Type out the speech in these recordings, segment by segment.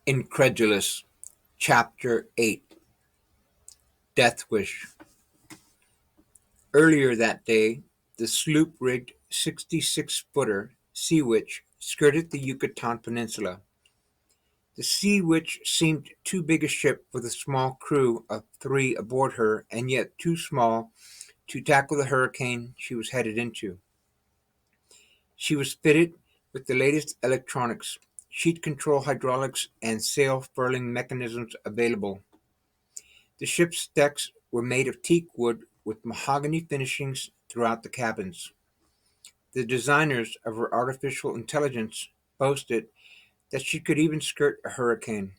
INCREDULOUS, Chapter 8, Deathwish. Earlier that day, the sloop-rigged 66-footer Sea Witch skirted the Yucatan Peninsula. The Sea Witch seemed too big a ship for the small crew of 3 aboard her, and yet too small to tackle the hurricane she was headed into. She was fitted with the latest electronics, sheet control hydraulics, and sail furling mechanisms available. The ship's decks were made of teak wood with mahogany finishings throughout the cabins. The designers of her artificial intelligence boasted that she could even skirt a hurricane,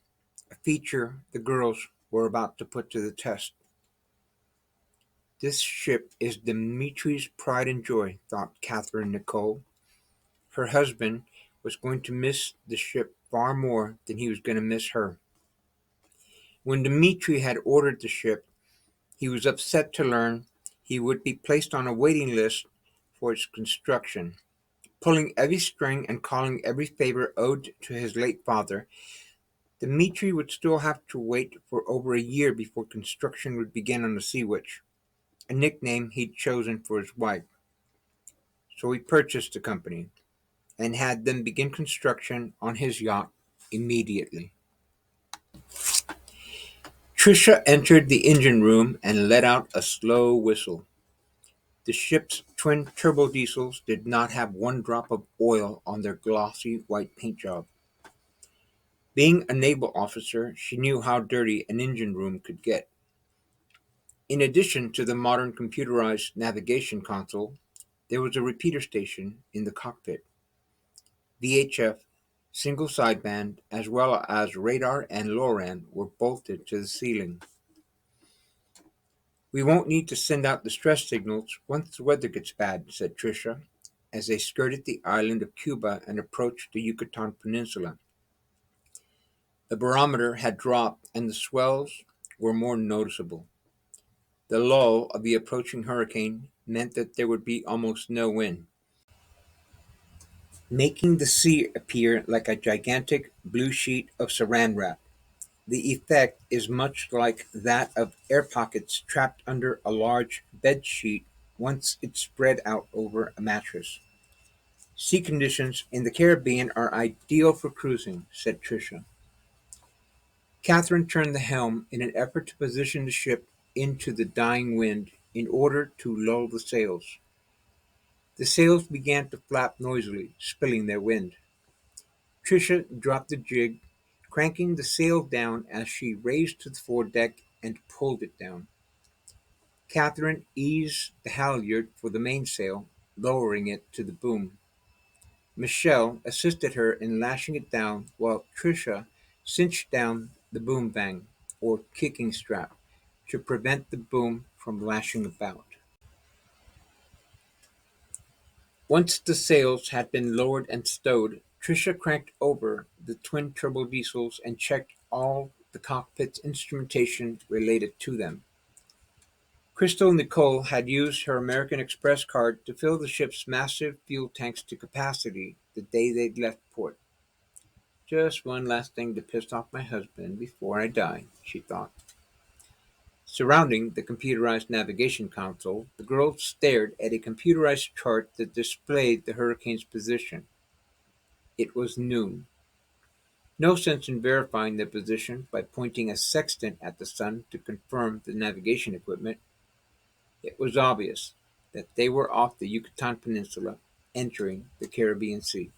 a feature the girls were about to put to the test. This ship is Dimitri's pride and joy, thought Catherine Nicole. Her husband was going to miss the ship far more than he was going to miss her. When Dimitri had ordered the ship, he was upset to learn he would be placed on a waiting list for its construction. Pulling every string and calling every favor owed to his late father, Dmitri would still have to wait for over a year before construction would begin on the Sea Witch, a nickname he'd chosen for his wife. So he purchased the company and had them begin construction on his yacht immediately. Tricia entered the engine room and let out a slow whistle. The ship's twin turbodiesels did not have one drop of oil on their glossy white paint job. Being a naval officer, she knew how dirty an engine room could get. In addition to the modern computerized navigation console, there was a repeater station in the cockpit. VHF, single sideband, as well as radar and LORAN were bolted to the ceiling. "We won't need to send out distress signals once the weather gets bad," said Tricia, as they skirted the island of Cuba and approached the Yucatan Peninsula. The barometer had dropped and the swells were more noticeable. The lull of the approaching hurricane meant that there would be almost no wind, making the sea appear like a gigantic blue sheet of saran wrap. The effect is much like that of air pockets trapped under a large bed sheet once it's spread out over a mattress. "Sea conditions in the Caribbean are ideal for cruising," said Tricia. Catherine turned the helm in an effort to position the ship into the dying wind in order to lull the sails. The sails began to flap noisily, spilling their wind. Tricia dropped the jig, cranking the sail down as she raised to the foredeck and pulled it down. Catherine eased the halyard for the mainsail, lowering it to the boom. Michelle assisted her in lashing it down while Tricia cinched down the boom vang, or kicking strap, to prevent the boom from lashing about. Once the sails had been lowered and stowed, Tricia cranked over the twin turbodiesels and checked all the cockpit's instrumentation related to them. Crystal Nicole had used her American Express card to fill the ship's massive fuel tanks to capacity the day they'd left port. "Just one last thing to piss off my husband before I die," she thought. Surrounding the computerized navigation console, the girls stared at a computerized chart that displayed the hurricane's position. It was noon. No sense in verifying their position by pointing a sextant at the sun to confirm the navigation equipment. It was obvious that they were off the Yucatan Peninsula, entering the Caribbean Sea.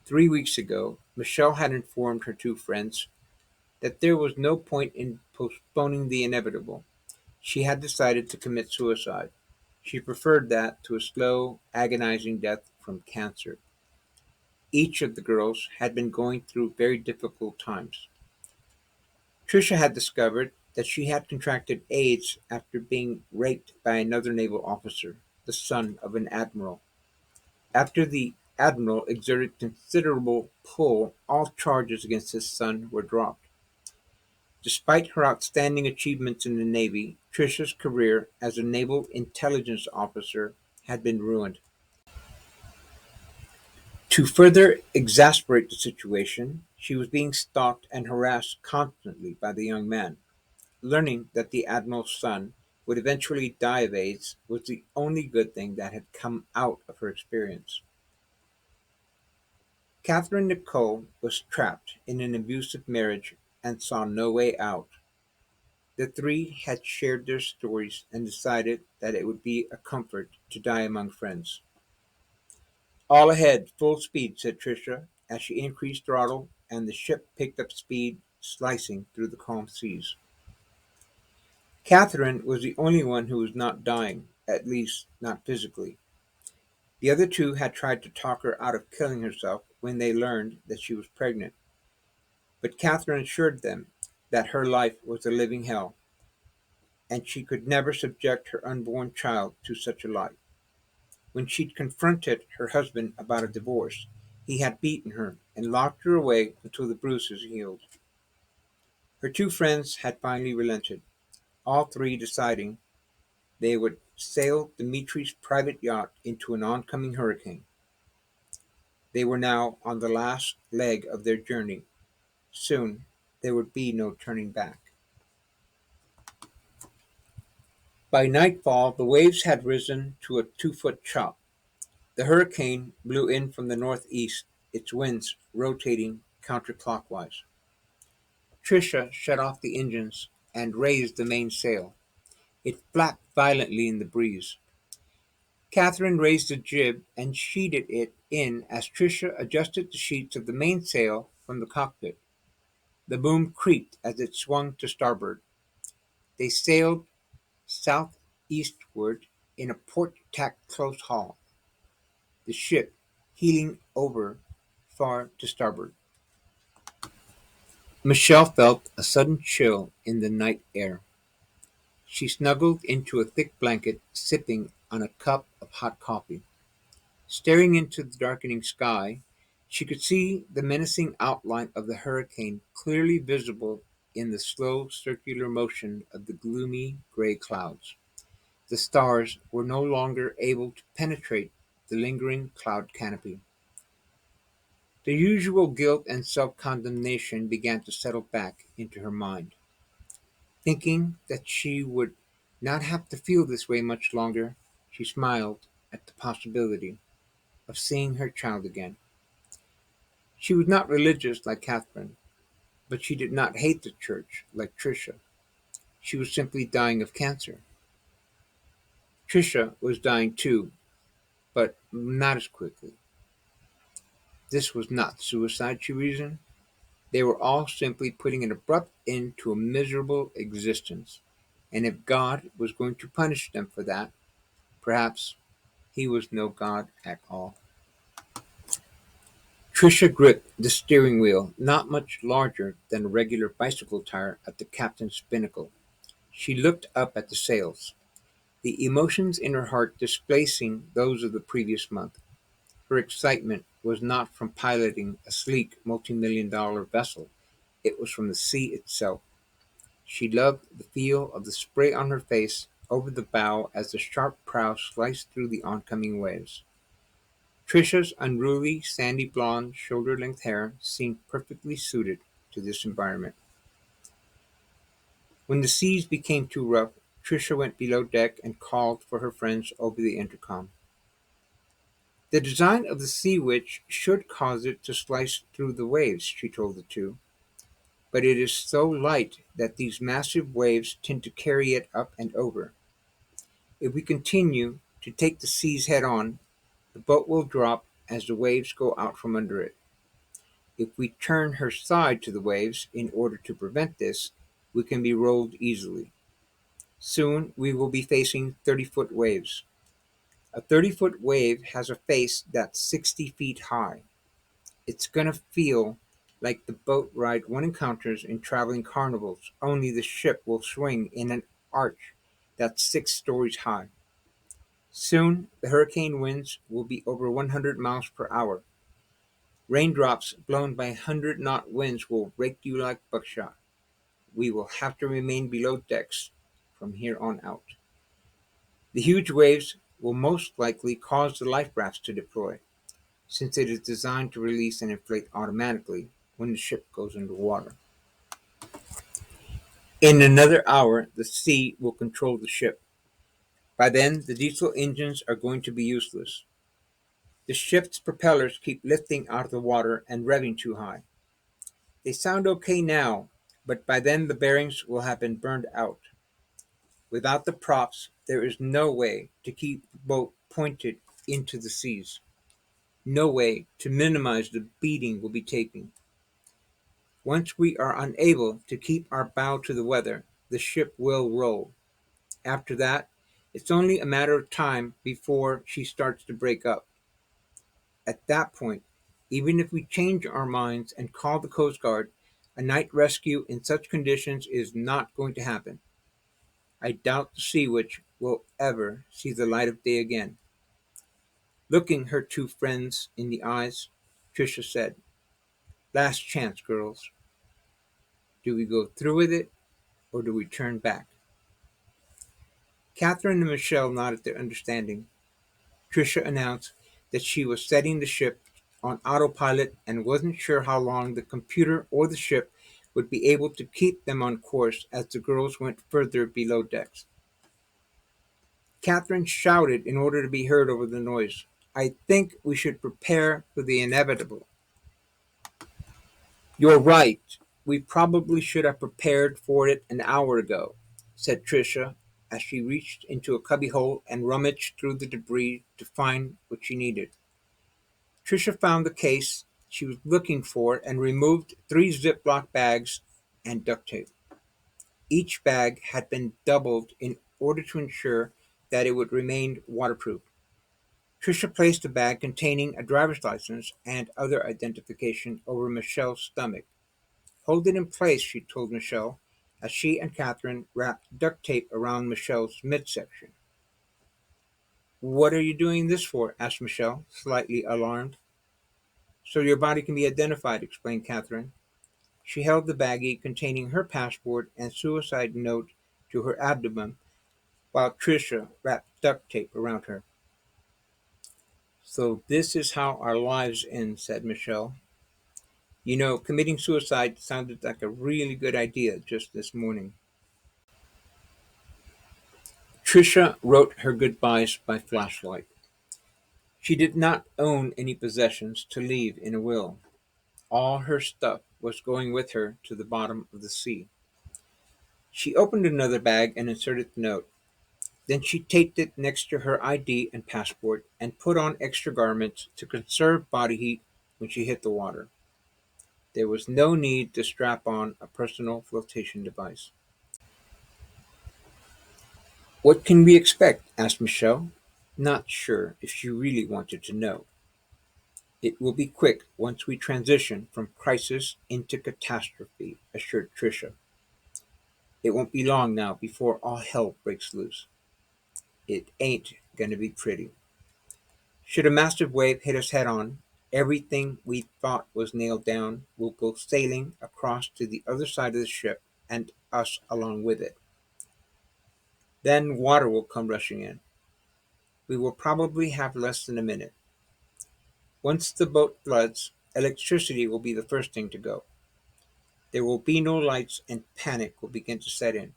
3 weeks ago, Michelle had informed her 2 friends that there was no point in postponing the inevitable. She had decided to commit suicide. She preferred that to a slow, agonizing death from cancer. Each of the girls had been going through very difficult times. Tricia had discovered that she had contracted AIDS after being raped by another naval officer, the son of an admiral. After the admiral exerted considerable pull, all charges against his son were dropped. Despite her outstanding achievements in the Navy, Tricia's career as a naval intelligence officer had been ruined. To further exasperate the situation, she was being stalked and harassed constantly by the young man. Learning that the admiral's son would eventually die of AIDS was the only good thing that had come out of her experience. Catherine Nicole was trapped in an abusive marriage and saw no way out. The three had shared their stories and decided that it would be a comfort to die among friends. "All ahead, full speed," said Tricia, as she increased throttle and the ship picked up speed, slicing through the calm seas. Catherine was the only one who was not dying, at least not physically. The other two had tried to talk her out of killing herself when they learned that she was pregnant, but Catherine assured them that her life was a living hell, and she could never subject her unborn child to such a life. When she'd confronted her husband about a divorce, he had beaten her and locked her away until the bruises healed. Her two friends had finally relented, all three deciding they would sail Dimitri's private yacht into an oncoming hurricane. They were now on the last leg of their journey. Soon there would be no turning back. By nightfall the waves had risen to a 2-foot chop. The hurricane blew in from the northeast, its winds rotating counterclockwise. Tricia shut off the engines and raised the mainsail. It flapped violently in the breeze. Catherine raised the jib and sheeted it in as Tricia adjusted the sheets of the mainsail from the cockpit. The boom creaked as it swung to starboard. They sailed southeastward in a port-tack close haul, the ship heeling over far to starboard. Michelle felt a sudden chill in the night air. She snuggled into a thick blanket, sipping on a cup of hot coffee. Staring into the darkening sky, she could see the menacing outline of the hurricane clearly visible in the slow circular motion of the gloomy gray clouds. The stars were no longer able to penetrate the lingering cloud canopy. The usual guilt and self-condemnation began to settle back into her mind. Thinking that she would not have to feel this way much longer, she smiled at the possibility of seeing her child again. She was not religious like Catherine, but she did not hate the church like Tricia. She was simply dying of cancer. Tricia was dying too, but not as quickly. This was not suicide, she reasoned. They were all simply putting an abrupt end to a miserable existence, and if God was going to punish them for that, perhaps he was no God at all. Tricia gripped the steering wheel, not much larger than a regular bicycle tire at the captain's binnacle. She looked up at the sails, the emotions in her heart displacing those of the previous month. Her excitement was not from piloting a sleek multi-million-dollar vessel, it was from the sea itself. She loved the feel of the spray on her face over the bow as the sharp prow sliced through the oncoming waves. Tricia's unruly, sandy blonde, shoulder-length hair seemed perfectly suited to this environment. When the seas became too rough, Tricia went below deck and called for her friends over the intercom. "The design of the Sea Witch should cause it to slice through the waves," she told the two, "but it is so light that these massive waves tend to carry it up and over. If we continue to take the seas head-on, the boat will drop as the waves go out from under it. If we turn her side to the waves in order to prevent this, we can be rolled easily. Soon we will be facing 30-foot waves. A 30-foot wave has a face that's 60 feet high. It's gonna feel like the boat ride one encounters in traveling carnivals, only the ship will swing in an arch that's 6 stories high. Soon the hurricane winds will be over 100 miles per hour. Raindrops blown by 100-knot winds will rake you like buckshot. We will have to remain below decks from here on out. The huge waves will most likely cause the life rafts to deploy. since it is designed to release and inflate automatically when the ship goes underwater. In another hour, the sea will control the ship. By then, the diesel engines are going to be useless. The ship's propellers keep lifting out of the water and revving too high. They sound okay now, but by then the bearings will have been burned out. Without the props, there is no way to keep the boat pointed into the seas. No way to minimize the beating we'll be taking. Once we are unable to keep our bow to the weather, the ship will roll. After that, it's only a matter of time before she starts to break up. At that point, even if we change our minds and call the Coast Guard, a night rescue in such conditions is not going to happen. I doubt the Sea Witch will ever see the light of day again. Looking her two friends in the eyes, Tricia said, "Last chance, girls. Do we go through with it, or do we turn back?" Catherine and Michelle nodded their understanding. Tricia announced that she was setting the ship on autopilot and wasn't sure how long the computer or the ship would be able to keep them on course as the girls went further below decks. Catherine shouted in order to be heard over the noise, "I think we should prepare for the inevitable." "You're right. We probably should have prepared for it an hour ago," said Tricia as she reached into a cubbyhole and rummaged through the debris to find what she needed. Tricia found the case she was looking for and removed 3 Ziploc bags and duct tape. Each bag had been doubled in order to ensure that it would remain waterproof. Tricia placed a bag containing a driver's license and other identification over Michelle's stomach. "Hold it in place," she told Michelle, as she and Catherine wrapped duct tape around Michelle's midsection. "What are you doing this for?" asked Michelle, slightly alarmed. "So your body can be identified," explained Catherine. She held the baggie containing her passport and suicide note to her abdomen while Tricia wrapped duct tape around her. "So this is how our lives end," said Michelle. "You know, committing suicide sounded like a really good idea just this morning." Tricia wrote her goodbyes by flashlight. She did not own any possessions to leave in a will. All her stuff was going with her to the bottom of the sea. She opened another bag and inserted the note. Then she taped it next to her ID and passport and put on extra garments to conserve body heat when she hit the water. There was no need to strap on a personal flotation device. "What can we expect?" asked Michelle, not sure if she really wanted to know. "It will be quick once we transition from crisis into catastrophe," assured Tricia. "It won't be long now before all hell breaks loose. It ain't gonna be pretty. Should a massive wave hit us head on, everything we thought was nailed down will go sailing across to the other side of the ship and us along with it. Then water will come rushing in. We will probably have less than a minute. Once the boat floods, electricity will be the first thing to go. There will be no lights and panic will begin to set in."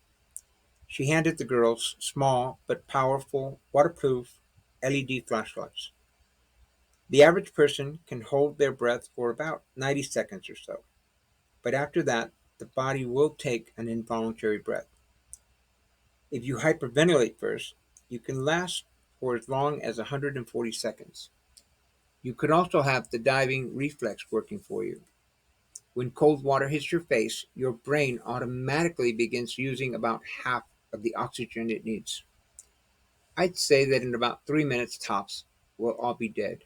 She handed the girls small but powerful waterproof LED flashlights. "The average person can hold their breath for about 90 seconds or so, but after that, the body will take an involuntary breath. If you hyperventilate first, you can last for as long as 140 seconds. You could also have the diving reflex working for you. When cold water hits your face, your brain automatically begins using about half of the oxygen it needs. I'd say that in about 3 minutes tops, we'll all be dead."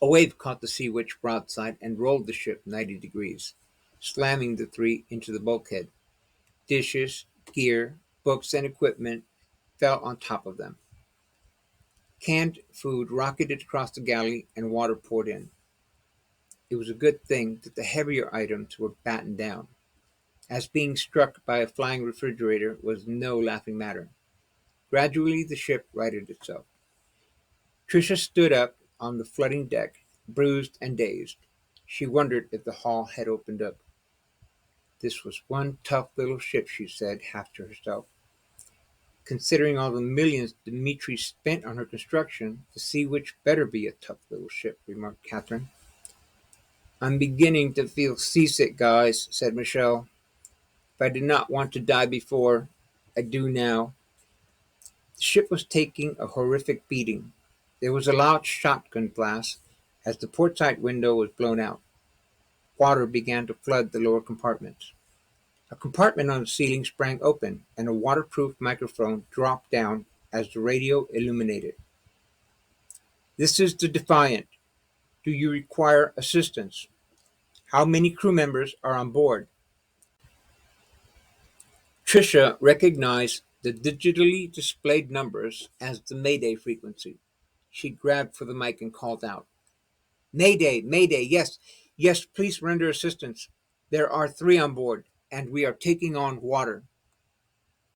A wave caught the Sea Witch broadside and rolled the ship 90 degrees, slamming the three into the bulkhead. Dishes, gear, books, and equipment fell on top of them. Canned food rocketed across the galley and water poured in. It was a good thing that the heavier items were battened down, as being struck by a flying refrigerator was no laughing matter. Gradually the ship righted itself. Tricia stood up on the flooding deck, bruised and dazed. She wondered if the hull had opened up. This was one tough little ship, she said, half to herself. Considering all the millions Dmitri spent on her construction, the Sea Witch better be a tough little ship, remarked Catherine. I'm beginning to feel seasick, guys, said Michelle. If I did not want to die before, I do now. The ship was taking a horrific beating. There was a loud shotgun blast as the portside window was blown out. Water began to flood the lower compartments. A compartment on the ceiling sprang open, and a waterproof microphone dropped down as the radio illuminated. This is the Defiant. Do you require assistance? How many crew members are on board? Tricia recognized the digitally displayed numbers as the Mayday frequency. She grabbed for the mic and called out, Mayday, Mayday, yes, yes, please render assistance. There are 3 on board, and we are taking on water.